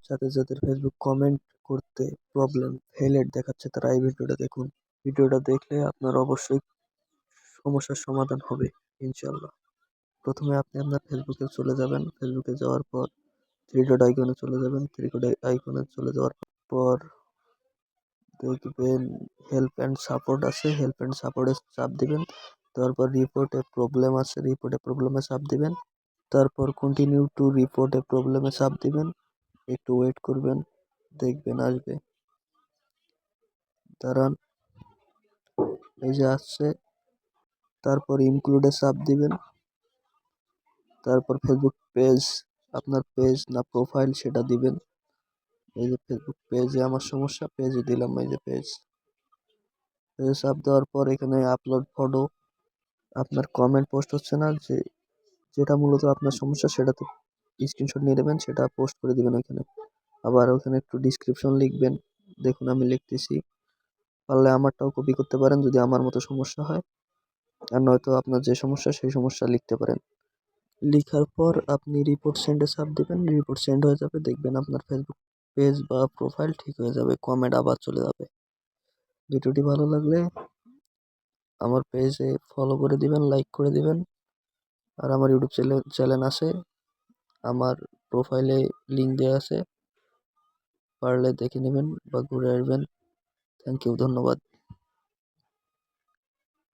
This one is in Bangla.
যাদের যাদের ফেসবুক কমেন্ট করতে প্রবলেম ফেলেট দেখাচ্ছে তারা এই ভিডিওটা দেখুন। ভিডিওটা দেখলে আপনার অবশ্যই সমস্যার সমাধান হবে ইনশাল্লাহ। প্রথমে আপনি আপনার ফেসবুকে চলে যাবেন। ফেসবুকে যাওয়ার পর থ্রি ডট আইকনে চলে যাবেন। থ্রি ডট আইকনে চলে যাওয়ার পর দেখবেন হেল্প অ্যান্ড সাপোর্ট আছে। হেল্প অ্যান্ড সাপোর্টে চাপ দিবেন। তারপর রিপোর্টে প্রবলেম আছে। রিপোর্টে প্রবলেমে চাপ দিবেন। তারপর কন্টিনিউ টু রিপোর্টে প্রবলেমে চাপ দিবেন। একটু ওয়েট করবেন, দেখবেন আসবে। দাঁড়ান, এই যে আসছে। তারপর ইনক্লুডে চাপ দিবেন। তারপর ফেসবুক পেজ, আপনার পেজ না প্রোফাইল সেটা দিবেন। এই যে ফেসবুক পেজে আমার সমস্যা, পেজে দিলাম। এই যে পেজে চাপ দেওয়ার পর এখানে আপলোড ফটো, আপনার কমেন্ট পোস্ট হচ্ছে না, যেটা মূলত আপনার সমস্যা সেটা তো স্ক্রিনশট নিয়ে নেবেন, সেটা পোস্ট করে দিবেন ওইখানে। আবার ওখানে একটু ডিসক্রিপশন লিখবেন। দেখুন আমি লিখতেছি, পারলে আমারটাও কপি করতে পারেন যদি আমার মতো সমস্যা হয়, আর নয়তো আপনার যে সমস্যা সেই সমস্যা লিখতে পারেন। লিখার পর আপনি রিপোর্ট সেন্ডে চাপ দিবেন। রিপোর্ট সেন্ড হয়ে যাবে, দেখবেন আপনার ফেসবুক পেজ বা প্রোফাইল ঠিক হয়ে যাবে, কমেন্ট আবার চলে যাবে। ভিডিওটি ভালো লাগলে আমার পেজে ফলো করে দিবেন, লাইক করে দিবেন। আর আমার ইউটিউব চ্যানেল আছে, আমার প্রোফাইলে লিঙ্ক দেওয়া আছে, পারলে দেখে নেবেন বা ঘুরে আসবেন। থ্যাংক ইউ, ধন্যবাদ।